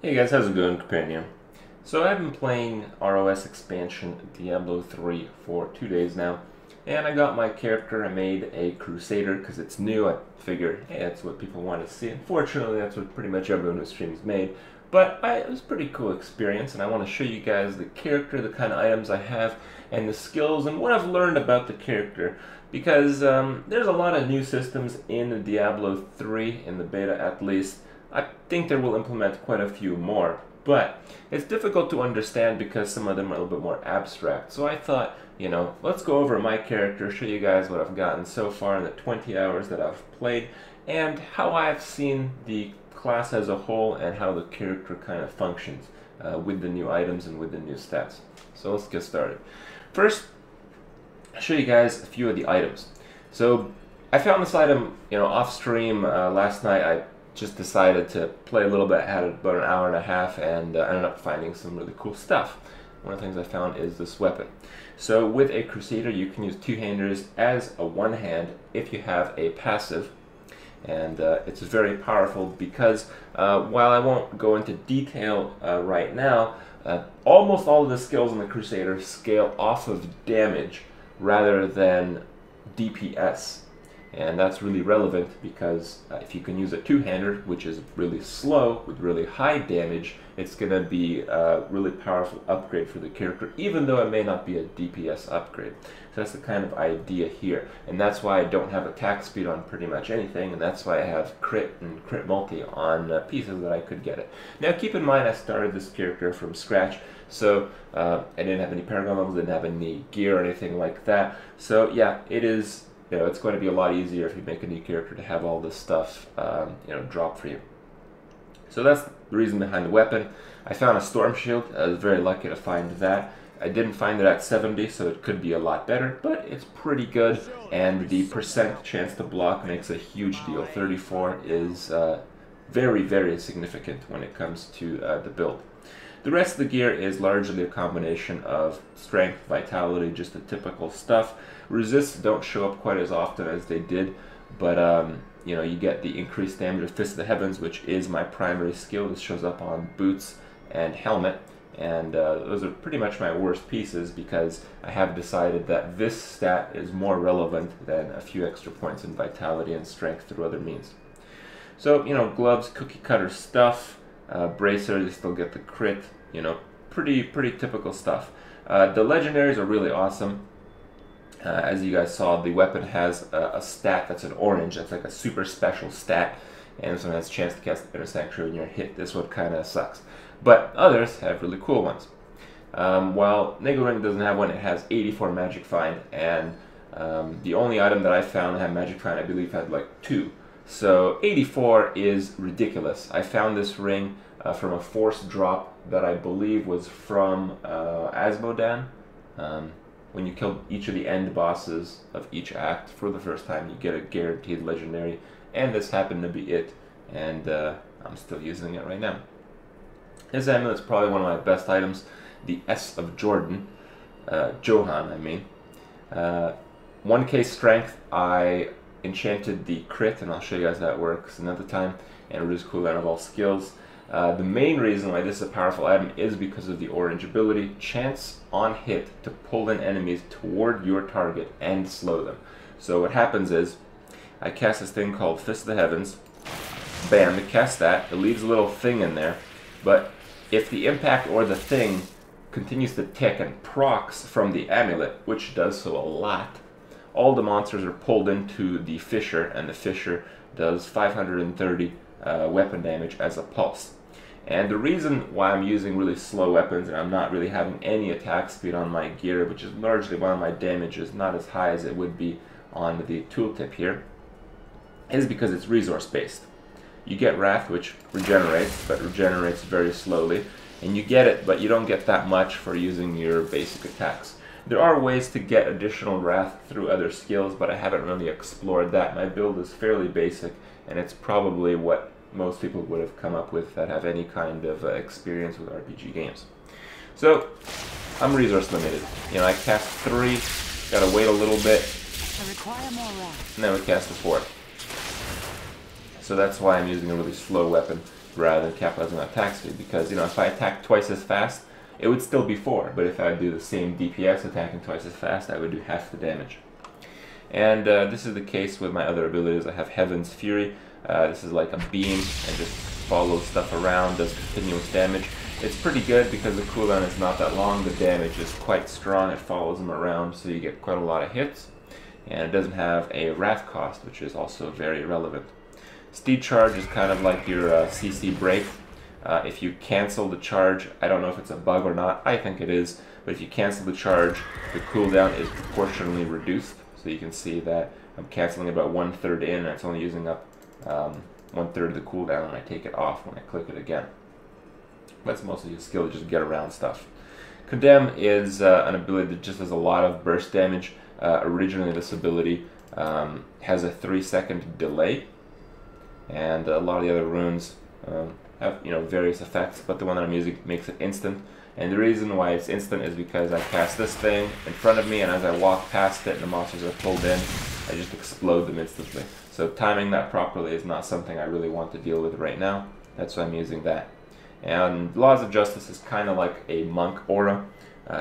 Hey guys, how's it going, Companion? So I've been playing ROS expansion Diablo 3 for 2 days now, and I got my character. I made a Crusader because it's new. I figured, hey, that's what people want to see. Unfortunately, that's what pretty much everyone who streams made, but it was a pretty cool experience, and I want to show you guys the character, the kind of items I have, and the skills, and what I've learned about the character, because there's a lot of new systems in Diablo 3, in the beta at least. I think they will implement quite a few more, but it's difficult to understand because some of them are a little bit more abstract. So I thought, let's go over my character, show you guys what I've gotten so far in the 20 hours that I've played, and how I've seen the class as a whole and how the character kind of functions with the new items and with the new stats. So let's get started. First, I'll show you guys a few of the items. So I found this item, off stream last night. I just decided to play a little bit, had about an hour and a half, and ended up finding some really cool stuff. One of the things I found is this weapon. So with a Crusader, you can use two-handers as a one-hand if you have a passive, and it's very powerful because while I won't go into detail right now, almost all of the skills in the Crusader scale off of damage rather than DPS. And that's really relevant because if you can use a two-hander, which is really slow with really high damage, it's going to be a really powerful upgrade for the character, even though it may not be a DPS upgrade. So that's the kind of idea here. And that's why I don't have attack speed on pretty much anything, and that's why I have crit and crit multi on pieces that I could get it. Now keep in mind I started this character from scratch, so I didn't have any paragon levels, didn't have any gear or anything like that. So yeah, it is... it's going to be a lot easier if you make a new character to have all this stuff, drop for you. So that's the reason behind the weapon. I found a storm shield. I was very lucky to find that. I didn't find it at 70, so it could be a lot better, but it's pretty good, and the percent chance to block makes a huge deal. 34 is very, very significant when it comes to the build. The rest of the gear is largely a combination of strength, vitality, just the typical stuff. Resists don't show up quite as often as they did, but you get the increased damage of Fist of the Heavens, which is my primary skill. This shows up on boots and helmet, and those are pretty much my worst pieces because I have decided that this stat is more relevant than a few extra points in vitality and strength through other means. So, gloves, cookie cutter stuff. Bracer, you still get the crit, pretty typical stuff. The legendaries are really awesome. As you guys saw, the weapon has a stat that's an orange. That's like a super special stat, and this one has a chance to cast Inner Sanctuary when you're hit. This one kind of sucks, but others have really cool ones. While Niggelring doesn't have one, it has 84 Magic Find, and the only item that I found that had Magic Find, I believe, had like 2. So 84 is ridiculous. I found this ring from a force drop that I believe was from Asmodan. When you kill each of the end bosses of each act for the first time, you get a guaranteed legendary, and this happened to be it, and I'm still using it right now. This amulet is probably one of my best items, the S of Jordan, Johan I mean. 1k strength, I enchanted the crit, and I'll show you guys how that works another time, and reduce cooldown of all skills. The main reason why this is a powerful item is because of the orange ability, chance on hit to pull in enemies toward your target and slow them. So what happens is, I cast this thing called Fist of the Heavens, bam, it casts that, it leaves a little thing in there, but if the impact or the thing continues to tick and procs from the amulet, which does so a lot, all the monsters are pulled into the fissure, and the fissure does 530 weapon damage as a pulse. And the reason why I'm using really slow weapons and I'm not really having any attack speed on my gear, which is largely why my damage is not as high as it would be on the tooltip here, is because it's resource based. You get Wrath, which regenerates, but regenerates very slowly, and you get it, but you don't get that much for using your basic attacks. There are ways to get additional Wrath through other skills, but I haven't really explored that. My build is fairly basic, and it's probably what most people would have come up with that have any kind of experience with RPG games. So, I'm resource limited. I cast 3, gotta wait a little bit, and then we cast a 4. So that's why I'm using a really slow weapon. rather than capitalizing on attack speed, because, you know, if I attack twice as fast, it would still be 4, but if I do the same DPS attacking twice as fast, I would do half the damage. And this is the case with my other abilities. I have Heaven's Fury. This is like a beam and just follows stuff around, does continuous damage. It's pretty good because the cooldown is not that long. The damage is quite strong. It follows them around, so you get quite a lot of hits. And it doesn't have a wrath cost, which is also very relevant. Steed Charge is kind of like your CC break. If you cancel the charge, I don't know if it's a bug or not, I think it is, but if you cancel the charge, the cooldown is proportionally reduced. So you can see that I'm canceling about 1/3 in, and it's only using up 1/3 of the cooldown when I take it off when I click it again. That's mostly a skill to just get around stuff. Condemn is an ability that just does a lot of burst damage. Originally this ability has a 3-second delay, and a lot of the other runes have, you know, various effects, but the one that I'm using makes it instant. And the reason why it's instant is because I cast this thing in front of me, and as I walk past it and the monsters are pulled in, I just explode them instantly. So timing that properly is not something I really want to deal with right now. That's why I'm using that. And Laws of Justice is kind of like a monk aura.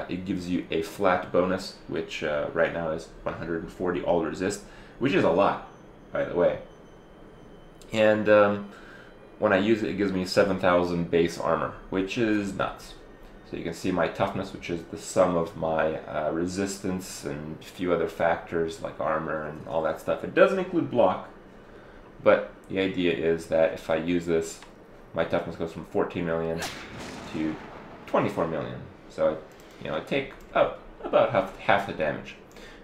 It gives you a flat bonus, which right now is 140 all resist, which is a lot, by the way. And when I use it, it gives me 7,000 base armor, which is nuts. So you can see my toughness, which is the sum of my resistance and a few other factors like armor and all that stuff. It doesn't include block, but the idea is that if I use this, my toughness goes from 14 million to 24 million. So, you know, I take about half the damage.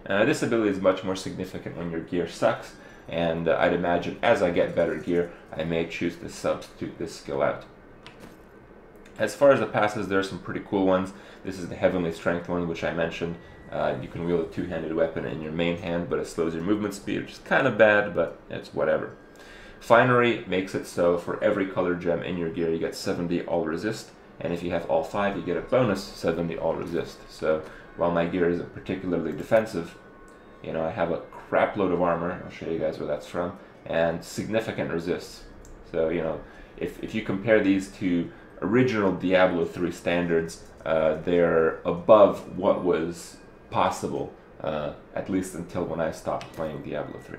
This ability is much more significant when your gear sucks, and I'd imagine as I get better gear, I may choose to substitute this skill out. As far as the passes, there are some pretty cool ones. This is the Heavenly Strength one, which I mentioned. You can wield a two-handed weapon in your main hand, but it slows your movement speed, which is kind of bad, but it's whatever. Finery makes it so for every color gem in your gear, you get 70 all resist, and if you have all 5, you get a bonus 70 all resist. So while my gear isn't particularly defensive, you know, I have a crap load of armor, I'll show you guys where that's from, and significant resists. So, you know, if you compare these to original Diablo 3 standards, they're above what was possible, at least until when I stopped playing Diablo 3.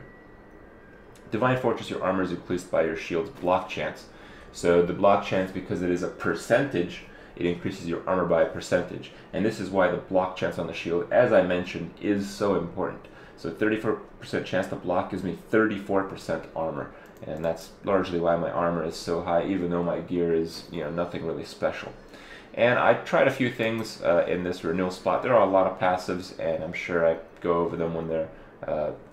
Divine Fortress, your armor is increased by your shield's block chance. So the block chance, because it is a percentage, it increases your armor by a percentage. And this is why the block chance on the shield, as I mentioned, is so important. So 34% chance to block gives me 34% armor. And that's largely why my armor is so high, even though my gear is, you know, nothing really special. And I tried a few things in this renewal spot. There are a lot of passives, and I'm sure I go over them when they're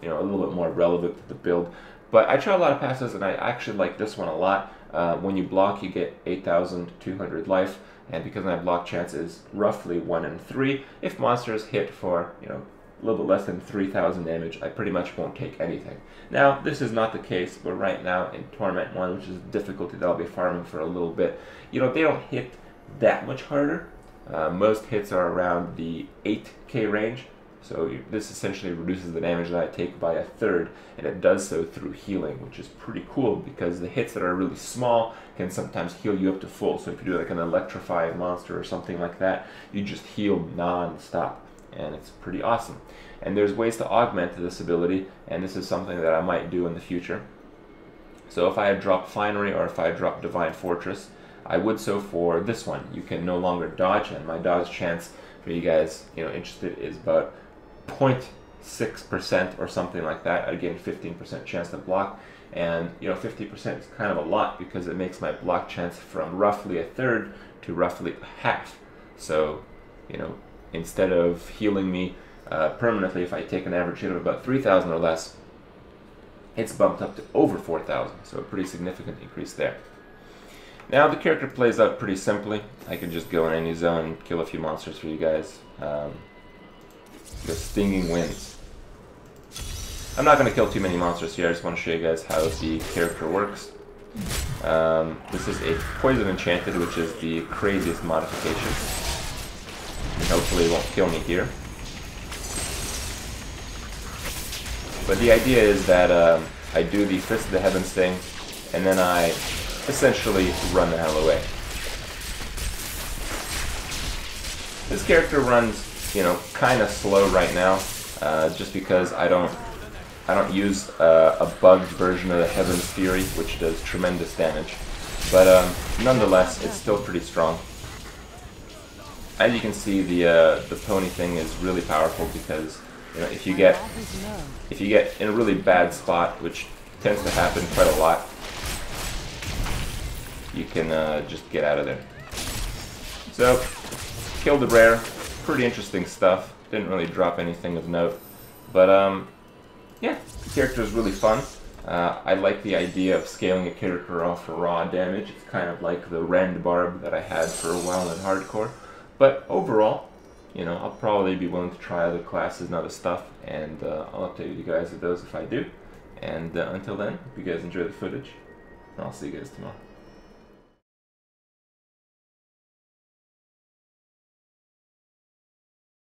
you know, a little bit more relevant to the build. But I tried a lot of passives, and I actually like this one a lot. When you block, you get 8,200 life, and because my block chance is roughly 1 in 3, if monsters hit for, you know, a little bit less than 3,000 damage, I pretty much won't take anything. Now, this is not the case, but right now in Torment 1, which is a difficulty that I'll be farming for a little bit, you know, they don't hit that much harder. Most hits are around the 8k range, so this essentially reduces the damage that I take by 1/3, and it does so through healing, which is pretty cool because the hits that are really small can sometimes heal you up to full. So if you do like an electrifying monster or something like that, you just heal non-stop, and it's pretty awesome. And there's ways to augment this ability, and this is something that I might do in the future. So if I had dropped Finery or if I had dropped Divine Fortress, I would so for this one. You can no longer dodge, and my dodge chance for you guys, you know, interested is about 0.6% or something like that. Again, 15% chance to block, and you know, 50% is kind of a lot because it makes my block chance from roughly 1/3 to roughly half. So, you know, instead of healing me permanently, if I take an average hit of about 3,000 or less, it's bumped up to over 4,000. So a pretty significant increase there. Now the character plays out pretty simply. I can just go in any zone and kill a few monsters for you guys. The Stinging Winds. I'm not going to kill too many monsters here, I just want to show you guys how the character works. This is a Poison Enchanted, which is the craziest modification. And hopefully it won't kill me here. But the idea is that I do the Fist of the Heavens thing, and then I essentially run the hell away. This character runs, you know, kind of slow right now, just because I don't use a bugged version of the Heaven's Fury, which does tremendous damage. But nonetheless, it's still pretty strong. As you can see, the pony thing is really powerful because, you know, if you get in a really bad spot, which tends to happen quite a lot, you can just get out of there. So, killed the rare, pretty interesting stuff. Didn't really drop anything of note, but yeah, the character is really fun. I like the idea of scaling a character off for raw damage. It's kind of like the Rend Barb that I had for a while in hardcore. But overall, you know, I'll probably be willing to try other classes and other stuff, and I'll update you guys with those if I do. And until then, hope you guys enjoy the footage, and I'll see you guys tomorrow.